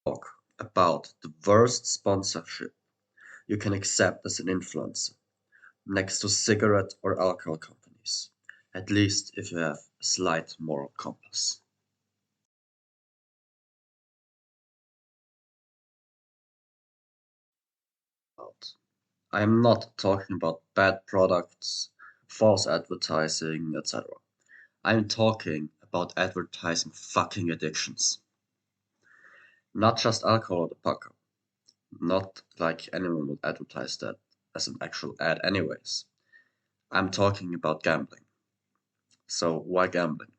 Talk about the worst sponsorship you can accept as an influencer, next to cigarette or alcohol companies, at least if you have a slight moral compass. I am not talking about bad products, false advertising, etc. I am talking about advertising fucking addictions. Not just alcohol or tobacco. Not like anyone would advertise that as an actual ad, anyways. I'm talking about gambling. So, why gambling?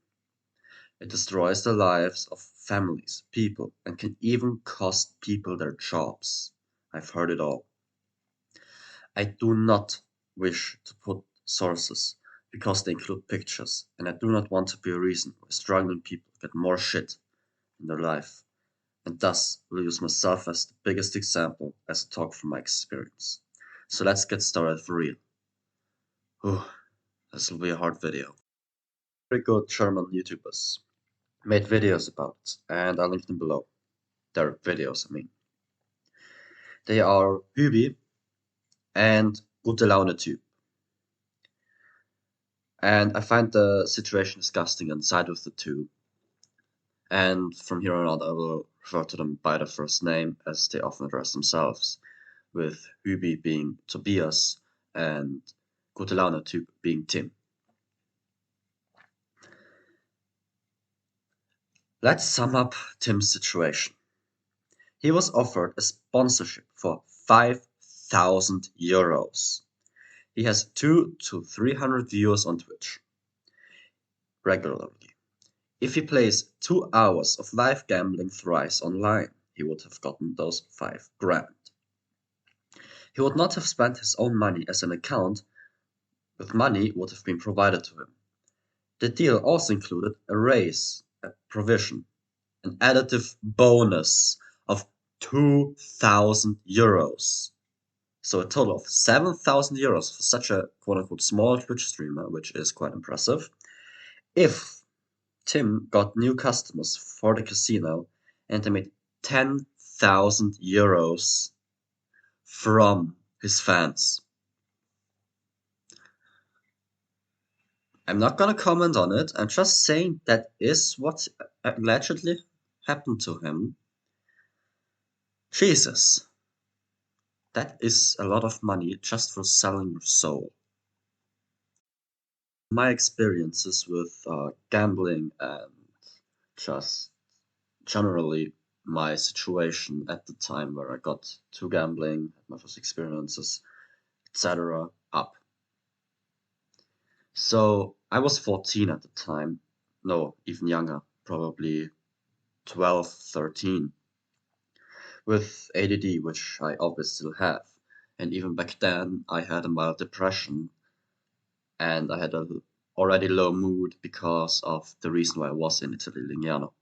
It destroys the lives of families, people, and can even cost people their jobs. I've heard it all. I do not wish to put sources because they include pictures, and I do not want to be a reason why struggling people get more shit in their life, and thus will use myself as the biggest example as a talk from my experience. So let's get started for real. Whew, this will be a hard video. Very good German YouTubers made videos about it, and I'll link them below. Their videos, I mean. They are Hübi and Gute Laune Typ. And I find the situation disgusting on side of the two. And from here on out, I will refer to them by their first name as they often address themselves, with Hübi being Tobias and Gute Laune Typ being Tim. Let's sum up Tim's situation. He was offered a sponsorship for 5,000 euros. He has 2 to 300 viewers on Twitch regularly. If he plays 2 hours of live gambling thrice online, he would have gotten those 5 grand. He would not have spent his own money as an account, with money would have been provided to him. The deal also included a raise, a provision, an additive bonus of 2,000 euros. So a total of 7,000 euros for such a quote-unquote small Twitch streamer, which is quite impressive. If Tim got new customers for the casino and they made 10,000 euros from his fans. I'm not gonna comment on it, I'm just saying that is what allegedly happened to him. Jesus. That is a lot of money just for selling your soul. My experiences with gambling and just generally my situation at the time where I got to gambling, my first experiences, etc. up. So I was 14 at the time, no, even younger, probably 12, 13, with ADD, which I obviously still have. And even back then, I had a mild depression and I had a already low mood because of the reason why I was in Italy, Lignano,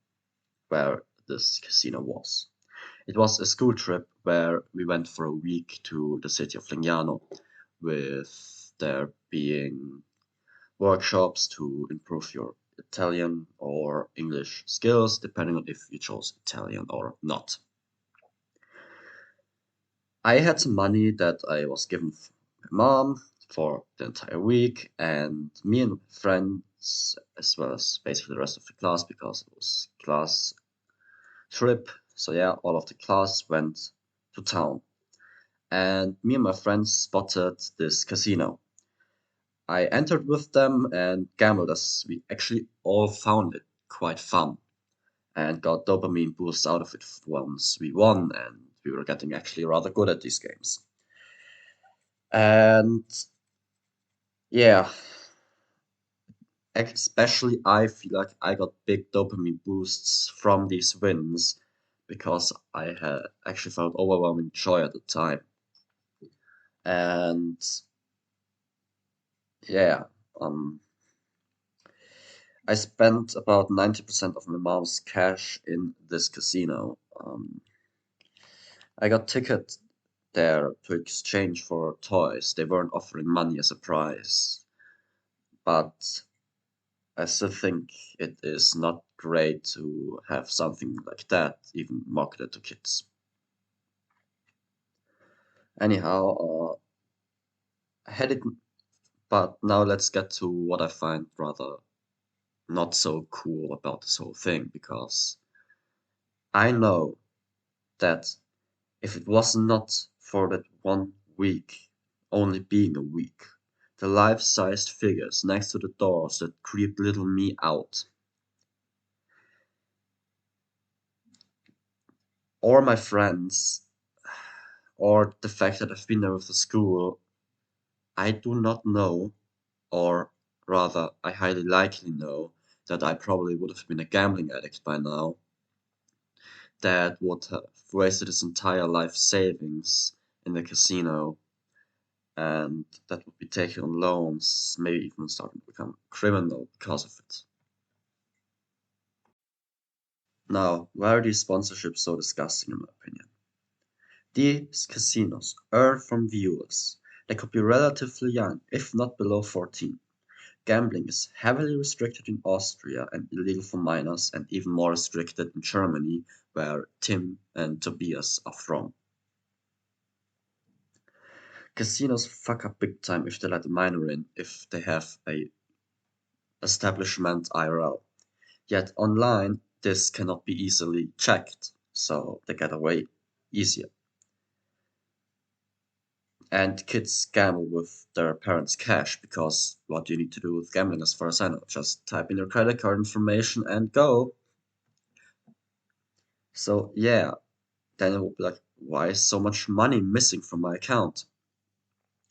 where this casino was. It was a school trip where we went for a week to the city of Lignano, with there being workshops to improve your Italian or English skills, depending on if you chose Italian or not. I had some money that I was given from my mom for the entire week, and me and friends, as well as basically the rest of the class, because it was class trip. So yeah, all of the class went to town, and me and my friends spotted this casino. I entered with them and gambled as we actually all found it quite fun and got dopamine boosts out of it once we won, and we were getting actually rather good at these games. And yeah, especially I feel like I got big dopamine boosts from these wins because I had actually felt overwhelming joy at the time. And yeah, um, I spent about 90% of my mom's cash in this casino. I got tickets there to exchange for toys. They weren't offering money as a prize, but I still think it is not great to have something like that even marketed to kids. Anyhow, I had it, but now let's get to what I find rather not so cool about this whole thing, because I know that if it was not for that 1 week only being a week, the life-sized figures next to the doors that creeped little me out, or my friends, or the fact that I've been there with the school, I do not know, or rather, I highly likely know, that I probably would have been a gambling addict by now, that would have wasted his entire life savings in the casino, and that would be taking on loans, maybe even starting to become a criminal because of it. Now, why are these sponsorships so disgusting in my opinion? These casinos earn from viewers that could be relatively young, if not below 14. Gambling is heavily restricted in Austria and illegal for minors, and even more restricted in Germany, where Tim and Tobias are from. Casinos fuck up big time if they let a minor in, if they have a establishment IRL. Yet online, this cannot be easily checked, so they get away easier. And kids gamble with their parents' cash because what do you need to do with gambling as far as I know? Just type in your credit card information and go. So yeah, then it will be like, why is so much money missing from my account?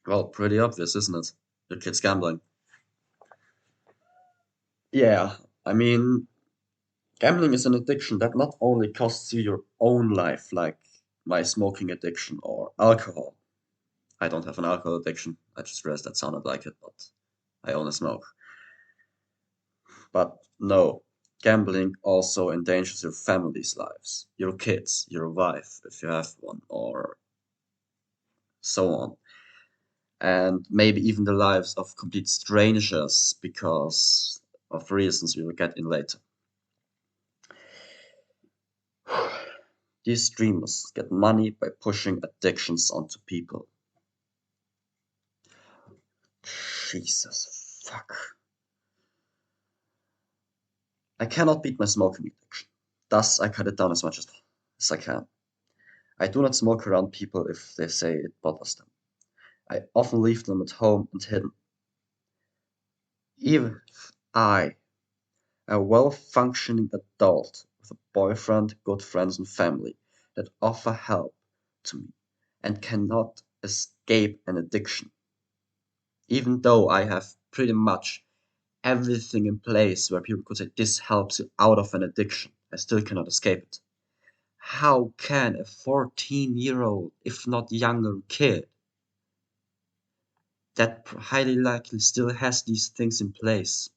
Well, pretty obvious, isn't it? Your kid's gambling. Yeah, I mean, gambling is an addiction that not only costs you your own life, like my smoking addiction or alcohol. I don't have an alcohol addiction. I just realized that sounded like it, but I only smoke. But no, gambling also endangers your family's lives, your kids, your wife, if you have one, or so on. And maybe even the lives of complete strangers because of reasons we will get in later. These streamers get money by pushing addictions onto people. Jesus fuck. I cannot beat my smoking addiction. Thus, I cut it down as much as I can. I do not smoke around people if they say it bothers them. I often leave them at home and hidden. Even if I, a well-functioning adult with a boyfriend, good friends, and family that offer help to me and cannot escape an addiction, even though I have pretty much everything in place where people could say this helps you out of an addiction, I still cannot escape it. How can a 14-year-old, if not younger kid, that highly likely still has these things in place?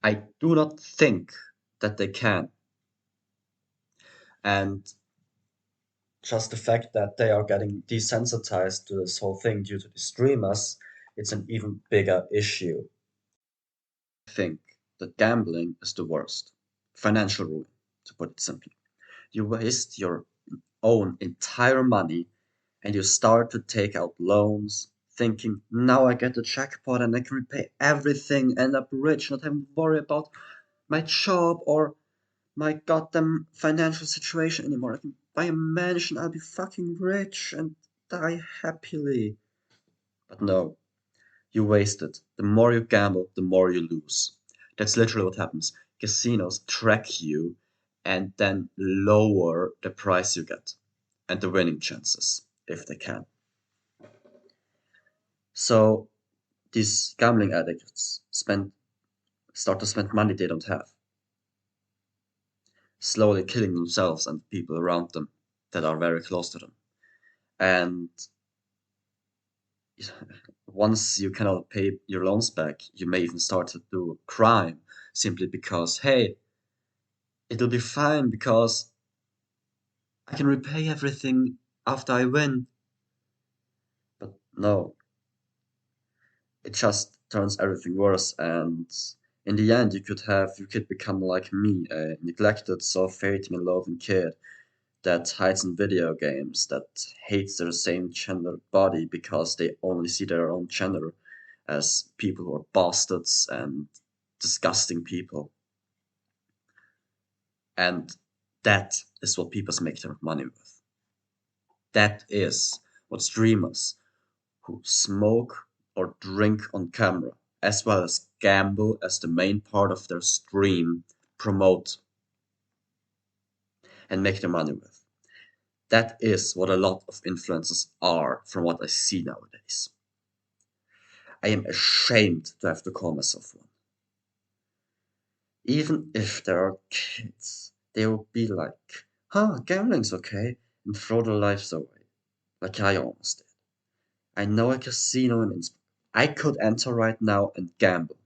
I do not think that they can. And just the fact that they are getting desensitized to this whole thing due to the streamers, it's an even bigger issue. I think that gambling is the worst. Financial ruin, to put it simply. You waste your own entire money and you start to take out loans, thinking, now I get the jackpot and I can repay everything, end up rich, not having to worry about my job or my goddamn financial situation anymore. I can buy a mansion, I'll be fucking rich and die happily. But no, you waste it. The more you gamble, the more you lose. That's literally what happens. Casinos track you and then lower the price you get and the winning chances, if they can. So these gambling addicts start to spend money they don't have, slowly killing themselves and people around them that are very close to them. And once you cannot pay your loans back, you may even start to do crime simply because, hey, it'll be fine because I can repay everything after I win. But no, it just turns everything worse, and in the end you could become like me, a neglected, self-hating and loathing kid that hides in video games, that hates their same gender body because they only see their own gender as people who are bastards and disgusting people. And that is what people make their money with. That is what streamers who smoke or drink on camera, as well as gamble as the main part of their stream, promote and make their money with. That is what a lot of influencers are, from what I see nowadays. I am ashamed to have to call myself one. Even if there are kids, they will be like, huh, gambling's okay, and throw their lives away, like I almost did. I know a casino in Innsbruck. I could enter right now and gamble,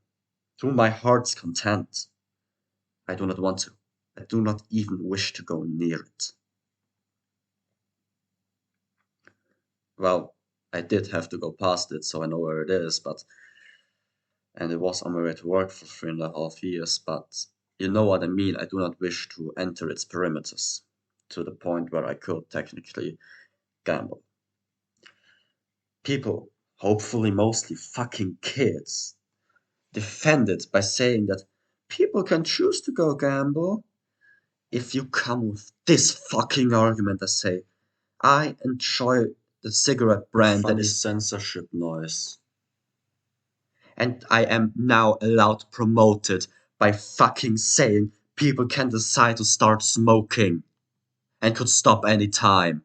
to my heart's content. I do not want to. I do not even wish to go near it. Well, I did have to go past it, so I know where it is, and it was on my way to work for 3.5 years, but you know what I mean. I do not wish to enter its perimeters to the point where I could technically gamble. People, hopefully mostly fucking kids, defend it by saying that people can choose to go gamble. If you come with this fucking argument, I say, I enjoy the cigarette brand that is censorship noise. And I am now allowed to promote it by fucking saying people can decide to start smoking and could stop any time.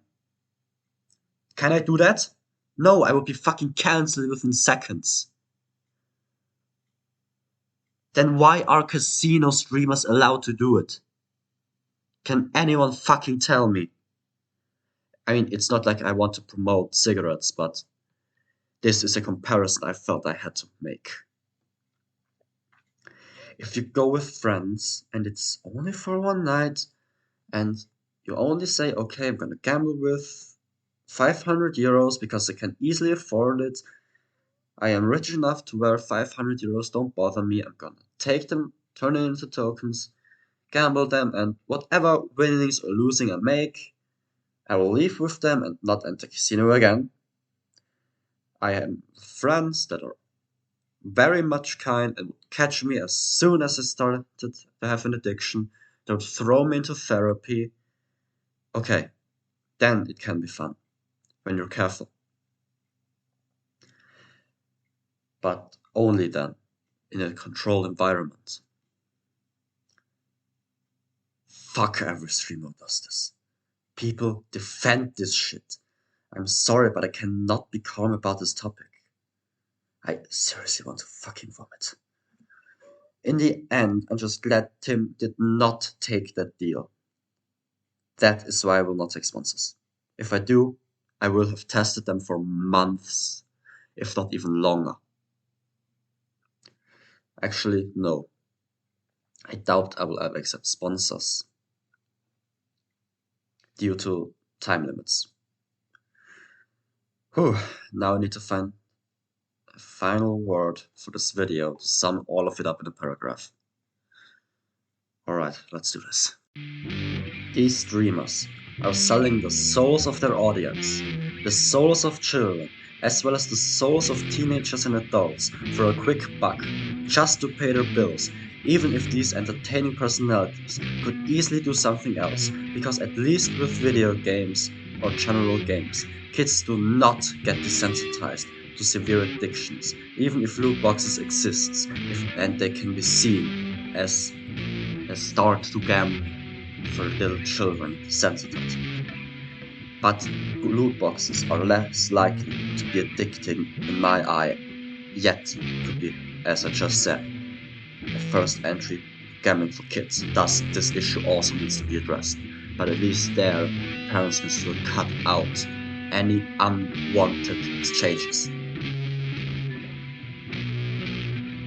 Can I do that? No, I will be fucking cancelled within seconds. Then why are casino streamers allowed to do it? Can anyone fucking tell me? I mean, it's not like I want to promote cigarettes, but this is a comparison I felt I had to make. If you go with friends and it's only for one night and you only say, okay, I'm gonna gamble with 500 euros because I can easily afford it. I am rich enough to where 500 euros don't bother me. I'm gonna take them, turn it into tokens, gamble them, and whatever winnings or losing I make, I will leave with them and not enter casino again. I am friends that are very much kind and would catch me as soon as I started to have an addiction. They would throw me into therapy. Okay, then it can be fun when you're careful. But only then, in a controlled environment. Fuck every streamer who does this. People defend this shit. I'm sorry, but I cannot be calm about this topic. I seriously want to fucking vomit. In the end, I'm just glad Tim did not take that deal. That is why I will not take sponsors. If I do, I will have tested them for months, if not even longer. Actually, no. I doubt I will ever accept sponsors due to time limits. Whew, now I need to find a final word for this video to sum all of it up in a paragraph. Alright, let's do this. These streamers are selling the souls of their audience, the souls of children, as well as the souls of teenagers and adults for a quick buck, just to pay their bills, even if these entertaining personalities could easily do something else, because at least with video games or general games, kids do not get desensitized to severe addictions, even if loot boxes exist, and they can be seen as a start to gambling for little children desensitized. But loot boxes are less likely to be addicting in my eye, yet could be, as I just said, a first entry gambling for kids. Thus, this issue also needs to be addressed. But at least there, parents can still cut out any unwanted exchanges.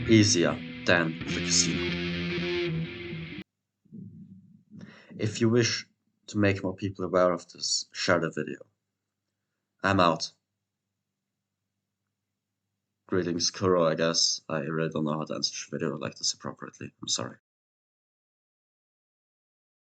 Easier than with a casino. If you wish to make more people aware of this, share the video. I'm out. Greetings, Kuro, I guess. I really don't know how to answer this video like this appropriately. I'm sorry.